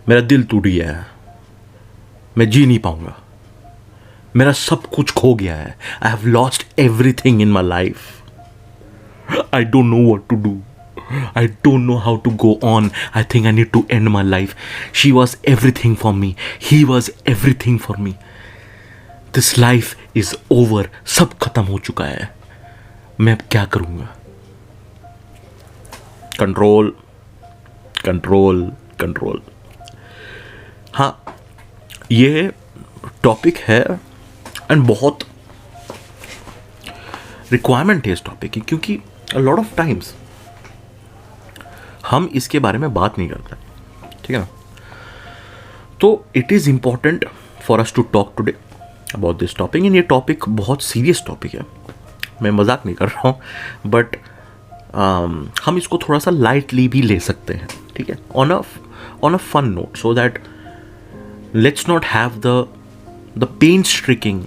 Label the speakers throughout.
Speaker 1: मेरा दिल टूट गया है, मैं जी नहीं पाऊंगा, मेरा सब कुछ खो गया है, I have lost everything in my life, I don't know what to do, I don't know how to go on. I think I need to end my life. She was everything for me. He was everything for me. This life is over. सब खत्म हो चुका है. मैं अब क्या करूँगा? Control, control, control. हाँ, ये टॉपिक है एंड बहुत रिक्वायरमेंट है इस टॉपिक की, क्योंकि a lot of times हम इसके बारे में बात नहीं करते, ठीक है ना. तो it is important for us to talk today about this topic. And ये टॉपिक बहुत सीरियस टॉपिक है, मैं मजाक नहीं कर रहा हूँ, बट हम इसको थोड़ा सा लाइटली भी ले सकते हैं, ठीक है, on a fun note, so that let's not have the pen striking,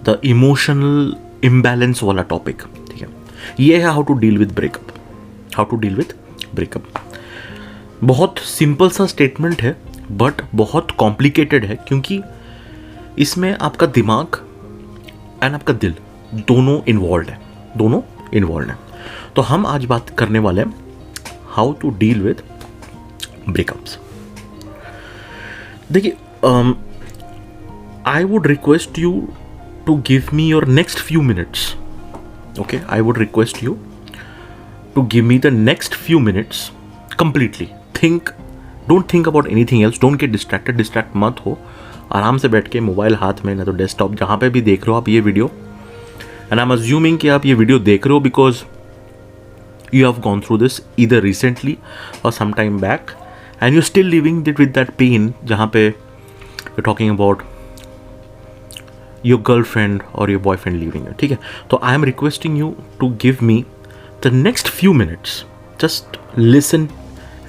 Speaker 1: the emotional imbalance वाला टॉपिक, ठीक है. ये है how to deal with breakup. How to deal with breakup. बहुत सिंपल सा स्टेटमेंट है बट बहुत कॉम्प्लिकेटेड है, क्योंकि इसमें आपका दिमाग एंड आपका दिल दोनों इन्वॉल्व है. तो हम आज बात करने वाले हैं how to deal with breakups. देखिए, I would request you to give me your next few minutes. Okay, I would request you to give me the next few minutes completely. Don't think about anything else. Don't get distract मत हो. आराम से बैठ के mobile हाथ में, ना तो डेस्कटॉप, जहाँ पे भी देख रहे हो आप ये video. And I am assuming कि आप ये वीडियो देख रहे हो because you have gone through this either recently or some time back and you still living with that pain, जहाँ पे you talking about your girlfriend or your boyfriend living. ठीक है, तो I am requesting you to give me the next few minutes. Just listen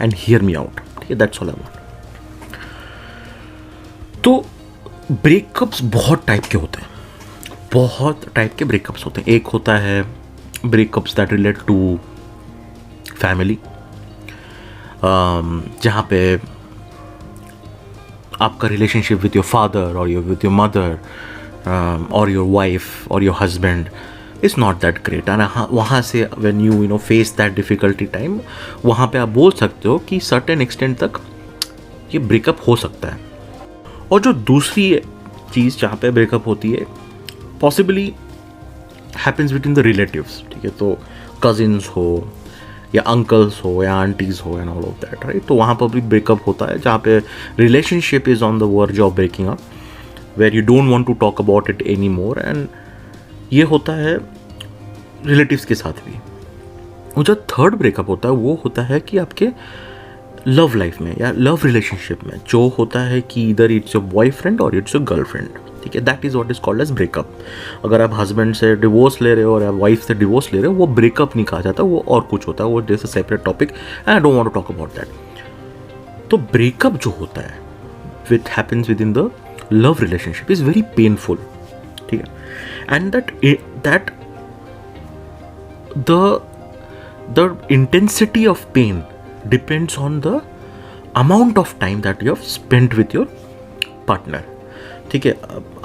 Speaker 1: and hear me out. ठीक है, that's all I want. तो breakups बहुत type के होते हैं, बहुत टाइप के ब्रेकअप्स होते हैं. एक होता है breakups that relate to family, जहाँ पे आपका रिलेशनशिप विथ योर फादर और विथ योर मदर और योर वाइफ और your husband is not that great. And वहाँ से when you face that difficulty time, वहाँ पे आप बोल सकते हो कि सर्टेन एक्सटेंट तक ये ब्रेकअप हो सकता है. और जो दूसरी चीज़ जहाँ पे ब्रेकअप होती है, possibly happens between the relatives. ठीक है, तो कजिन्स हो या अंकल्स हो या आंटीज़ हो and all of that, right. तो वहाँ पर भी ब्रेकअप होता है जहाँ पे relationship is on the verge of breaking up, where you don't want to talk about it any more. And ये होता है रिलेटिव्स के साथ भी. और जो थर्ड ब्रेकअप होता है वो होता है कि आपके लव लाइफ में या लव रिलेशनशिप में, जो होता है कि इधर इट्स योर बॉयफ्रेंड और इट्स योर गर्लफ्रेंड. ठीक है, that is what is called as breakup. अगर आप हस्बैंड से डिवोर्स ले रहे हो और आप वाइफ से डिवोर्स ले रहे हो, वो ब्रेकअप नहीं कहा जाता, वो और कुछ होता है, वो this a separate topic and I don't want to talk about that. तो ब्रेकअप जो होता है which happens within the love relationship is very painful. ठीक है, and that the intensity of pain depends on the amount of time that you have spent with your partner. ठीक है,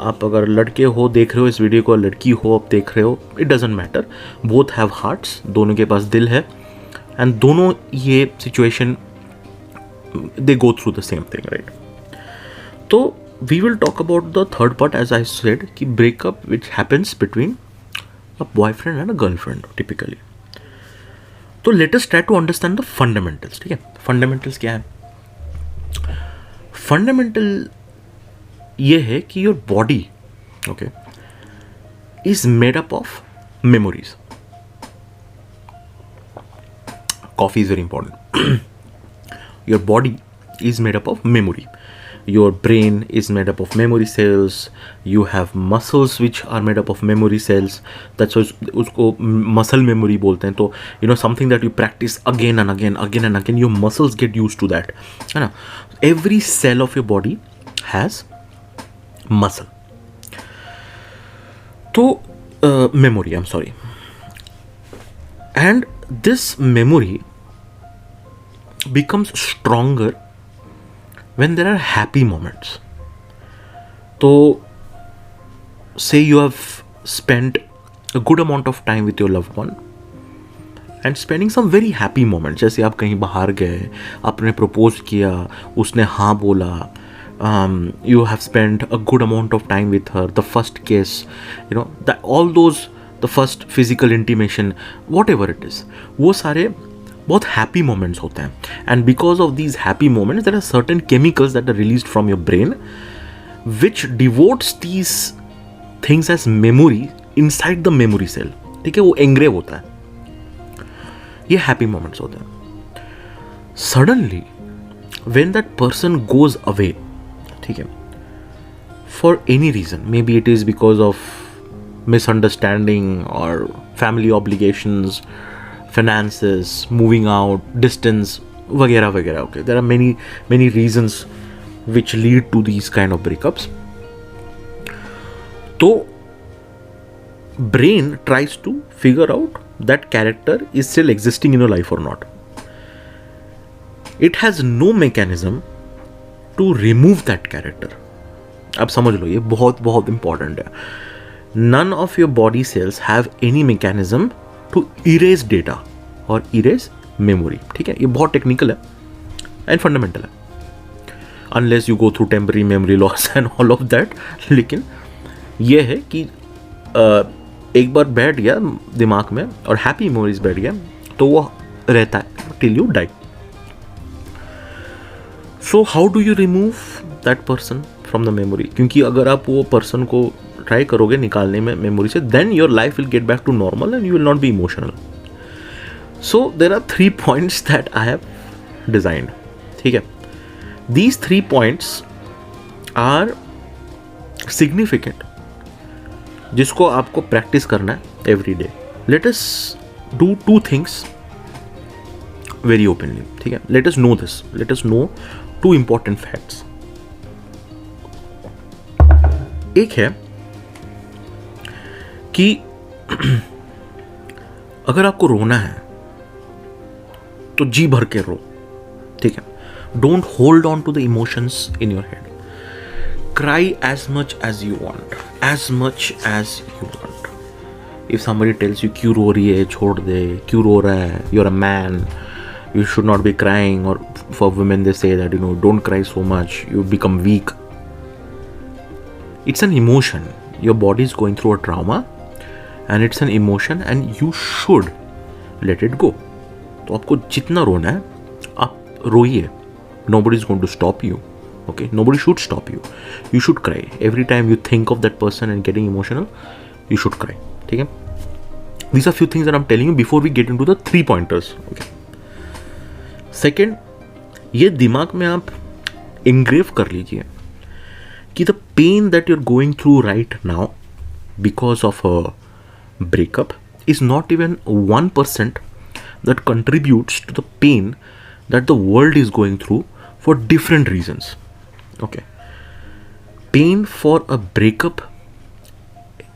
Speaker 1: आप अगर लड़के हो देख रहे हो इस वीडियो को, लड़की हो आप देख रहे हो, it doesn't matter, both have hearts, दोनों के पास दिल है एंड दोनों ये situation they go through the same thing, right. तो we will talk about the third part, as I said, कि breakup which happens between a boyfriend and a girlfriend typically. तो let us try to understand the fundamentals. ठीक है, fundamentals क्या है? Fundamental ये है कि your body, okay, is made up of memories. Coffee is very important. Your body is made up of memory. Your brain is made up of memory cells. You have muscles which are made up of memory cells. That's why उसको muscle memory बोलते हैं. तो something that you practice again and again, your muscles get used to that. है ना? Every cell of your body has muscle. तो memory, I'm sorry. And this memory becomes stronger when there are happy moments. तो say you have spent a good amount of time with your loved one and spending some very happy moments, जैसे आप कहीं बाहर गए, आपने propose किया, उसने हाँ बोला, you have spent a good amount of time with her, the first kiss, you know, that all those, the first physical intimation, whatever it is, वो सारे बहुत happy moments होते हैं. And because of these happy moments, there are certain chemicals that are released from your brain which devotes these things as memory inside the memory cell. ठीक है, वो engrave होता है. ये happy moments होते हैं. Suddenly, when that person goes away, ठीक है, for any reason, maybe it is because of misunderstanding or family obligations, finances, moving out, distance, वगैरह वगैरह. Okay, there are many reasons which lead to these kind of breakups. तो brain tries to figure out that character is still existing in your life or not. It has no mechanism to remove that character. आप समझ लो, ये बहुत बहुत important है. None of your body cells have any mechanism to erase data or erase memory. ठीक है, ये बहुत टेक्निकल है एंड फंडामेंटल है. Unless you go through temporary memory loss and all of that. लेकिन ये है कि एक बार बैठ गया दिमाग में और हैप्पी मेमोरीज बैठ गया तो वो रहता है till you die. So how do you remove that person from the memory? क्योंकि अगर आप वो पर्सन को ट्राई करोगे निकालने में मेमोरी से, then your life will get back to normal and you will not be emotional. So there are 3 points that I have designed. ठीक है, these 3 points are significant, जिसको आपको प्रैक्टिस करना है every day. Let us do 2 things very openly. ठीक है, let us know this. Let us know 2 important facts. एक है कि अगर आपको रोना है तो जी भर के रो. ठीक है, don't hold on to the emotions in your head. Cry as much as you want, as much as you want. If somebody tells you क्यों रो रही है, छोड़ दे, क्यों रो रहा है, you're a man, you should not be crying. Or for women they say that, you know, don't cry so much, you become weak. It's an emotion. Your body is going through a trauma and it's an emotion and you should let it go. तो आपको जितना रोना है आप रोइए. Nobody is going to stop you. Okay, nobody should stop you. You should cry every time you think of that person and getting emotional. You should cry. ठीक है, these are few things that I'm telling you before we get into the 3 pointers. Okay. Second, ये दिमाग में आप engrave कर लीजिए कि the pain that you're going through right now because of a breakup is not even 1% that contributes to the pain that the world is going through for different reasons. Okay, pain for a breakup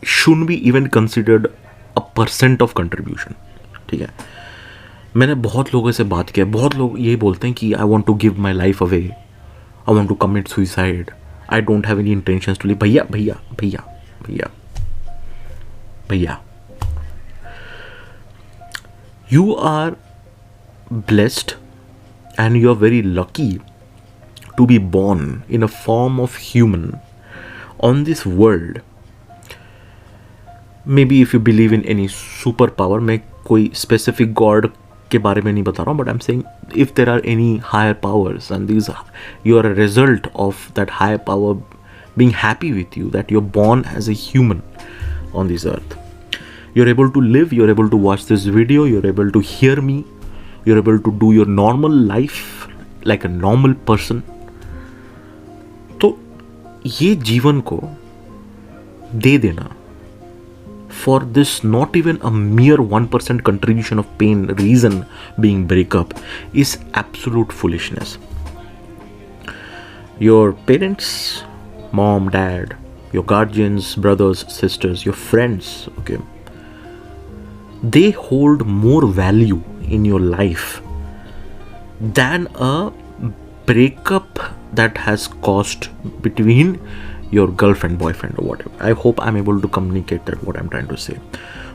Speaker 1: shouldn't be even considered a % of contribution. ठीक है, मैंने बहुत लोगों से बात किया, बहुत लोग ये बोलते हैं कि I want to give my life away, I want to commit suicide, I don't have any intentions to live. भैया भैया भैया भैया भैया, you are blessed and you are very lucky to be born in a form of human on this world. Maybe if you believe in any superpower, मैं कोई specific god के बारे में नहीं बता रहा हूँ, but I'm saying if there are any higher powers and these you are a result of that higher power being happy with you, that you're born as a human on this earth. You're able to live, you're able to watch this video, you're able to hear me, you're able to do your normal life like a normal person. तो ये जीवन को दे देना for this not even a mere 1% contribution of pain reason being breakup is absolute foolishness. Your parents, mom, dad, your guardians, brothers, sisters, your friends, okay, they hold more value in your life than a breakup that has caused between your girlfriend, boyfriend or whatever. I hope I'm able to communicate that what I'm trying to say.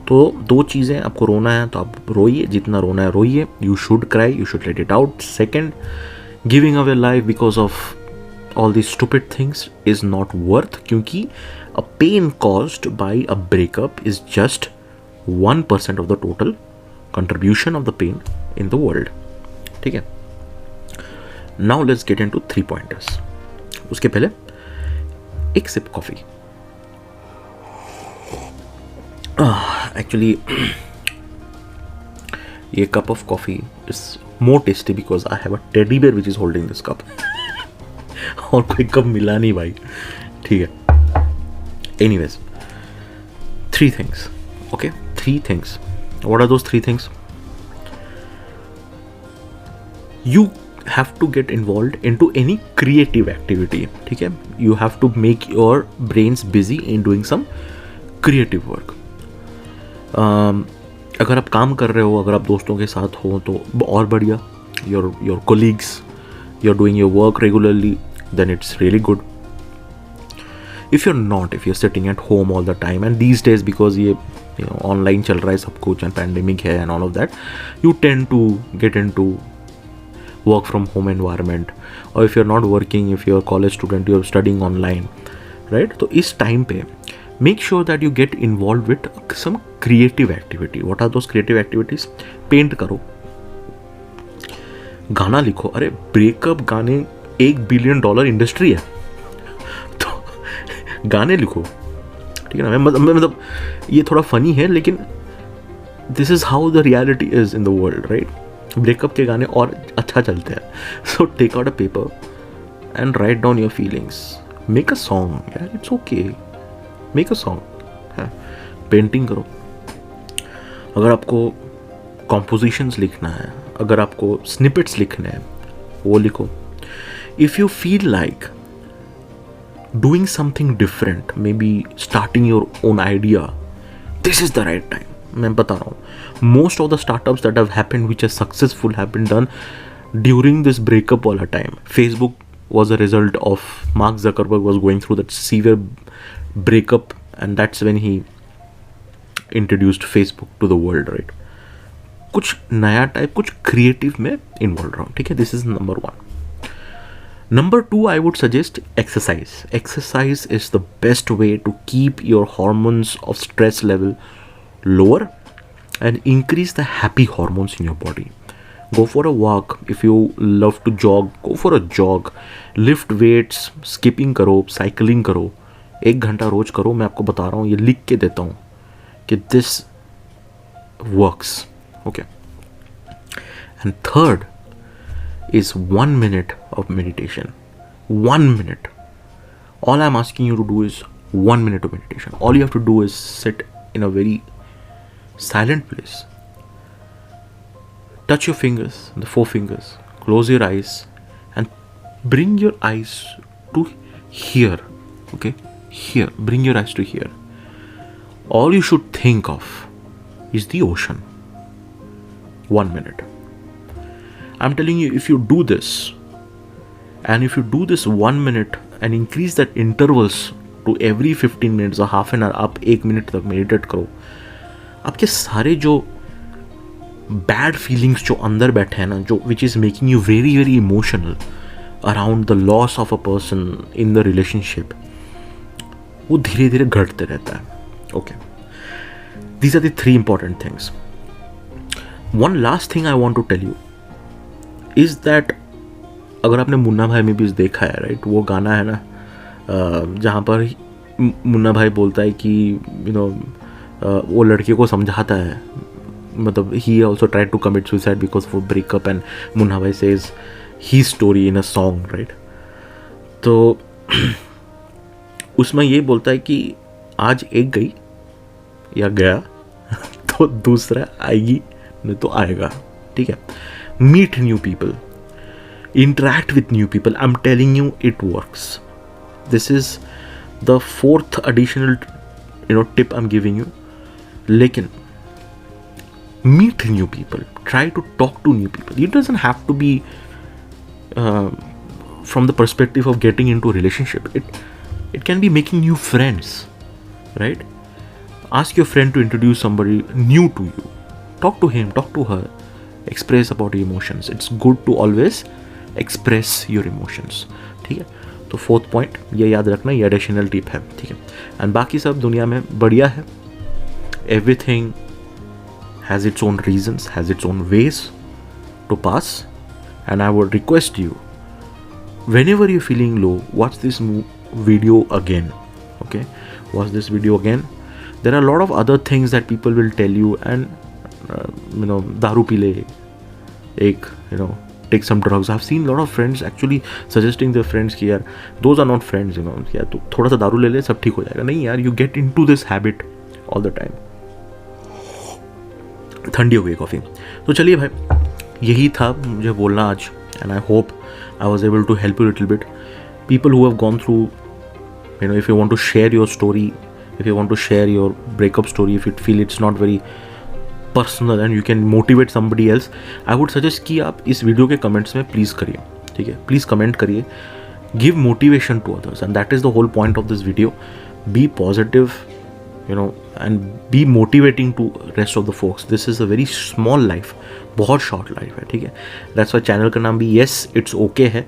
Speaker 1: तो दो चीज़ें, आपको रोना है तो आप रोइए, जितना रोना है रोइए. You should cry, you should let it out. Second, giving away life because of all these stupid things is not worth, क्योंकि a pain caused by a breakup is just 1% of the total contribution of the pain in the world. ठीक है. Now let's get into 3 pointers. उसके पहले एक SIP coffee. Actually ये cup of coffee is more tasty because I have a teddy bear which is holding this cup. और कोई cup मिला नहीं भाई. ठीक है. Anyways, 3 things. Okay, 3 things. What are those 3 things? You have to get involved into any creative activity. ठीक है. You have to make your brains busy in doing some creative work. अगर आप काम कर रहे हो, अगर आप दोस्तों के साथ हो तो और बढ़िया. Your colleagues, you're doing your work regularly, then it's really good. If you're not, if you're sitting at home all the time, and these days because ये online चल रहा है सब कुछ and pandemic है and all of that, you tend to get into work from home environment. Or if you're not working, if you're a college student, you're studying online, right? तो इस time पे make sure that you get involved with some creative activity. What are those creative activities? Paint करो, गाना लिखो. अरे breakup गाने $1 billion industry है, तो गाने लिखो. ठीक है ना. मतलब ये थोड़ा फनी है लेकिन this is how the reality is in the world, right? Breakup के गाने और अच्छा चलते हैं. So take out a paper and write down your feelings. Make a song यार, it's okay. Make a song. Painting करो. अगर आपको कॉम्पोजिशंस लिखना है, अगर आपको स्निपेट्स लिखने हैं, वो लिखो. If you feel like doing something different, maybe starting your own idea, this is the right time. मैं बता रहा हूँ, most of the startups that have happened which are successful have been done during this breakup वाला time. Facebook was a result of Mark Zuckerberg was going through that severe breakup, and that's when he introduced Facebook to the world, right? कुछ नया type, कुछ creative में involve रहा हूँ. ठीक है. This is number 1. Number 2, I would suggest exercise. Exercise is the best way to keep your hormones of stress level lower and increase the happy hormones in your body. Go for a walk. If you love to jog, go for a jog. Lift weights, skipping करो, cycling करो. 1 घंटा रोज करो. मैं आपको बता रहा हूँ, ये लिख के देता हूँ कि this works. Okay. And third is 1 minute of meditation. 1 minute. All I'm asking you to do is 1 minute of meditation. All you have to do is sit in a very silent place. Touch your fingers, the 4 fingers. Close your eyes and bring your eyes to here. Okay? Here. Bring your eyes to here. All you should think of is the ocean. 1 minute. I'm telling you, if you do this, and if you do this 1 minute and increase that intervals to every 15 minutes or half an hour, आप 1 minute तक meditate करो, आपके सारे जो bad feelings जो अंदर बैठे हैं ना, जो which is making you very very emotional around the loss of a person in the relationship, वो धीरे धीरे घटते रहता है. Okay. These are the 3 important things. One last thing I want to tell you is that अगर आपने मुन्ना भाई में भी देखा है, राइट, वो गाना है ना जहाँ पर मुन्ना भाई बोलता है कि वो लड़के को समझाता है, मतलब he also try to commit suicide because of breakup, and Munna Bhai says he story in a song, right. तो उसमें ये बोलता है कि आज एक गई या गया तो दूसरा आएगी नहीं तो आएगा. ठीक है. Meet new people, interact with new people. I'm telling you, it works. This is the 4th additional tip I'm giving you. Lekin meet new people, try to talk to new people. It doesn't have to be from the perspective of getting into a relationship, it can be making new friends, right? Ask your friend to introduce somebody new to you. Talk to him, talk to her, express about your emotions. It's good to always express your emotions, ठीक है? तो 4th point ये याद रखना, ये additional tip है, ठीक है? एंड बाकी सब दुनिया में बढ़िया है. Everything has its own reasons, has its own ways to pass. And I would request you, whenever you're feeling low, watch this video again, okay? Watch this video again. There are a lot of other things that people will tell you, and daru pile, take some drugs. I've seen a lot of friends actually suggesting their friends कि यार those are not friends, यार तू थोड़ा सा दारू ले ले सब ठीक हो जाएगा. नहीं यार, you get into this habit all the time. ठंडी हो गई कॉफ़ी. तो चलिए भाई, यही था मुझे बोलना आज. And I hope I was able to help you a little bit. People who have gone through, if you want to share your story, if you want to share your breakup story, if you feel it's not very personal and you can motivate somebody else, I would suggest कि आप इस video के comments में please करिए, ठीक है? Please comment करिए, give motivation to others, and that is the whole point of this video. Be positive, and be motivating to rest of the folks. This is a very small life, बहुत short life है, ठीक है? That's why channel का नाम भी yes it's okay है.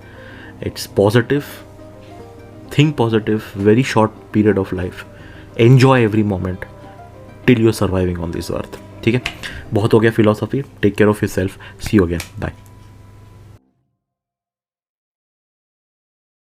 Speaker 1: It's positive, think positive, very short period of life. Enjoy every moment till you're surviving on this earth, ठीक है? बहुत हो गया philosophy. Take care of yourself. See you again. Bye.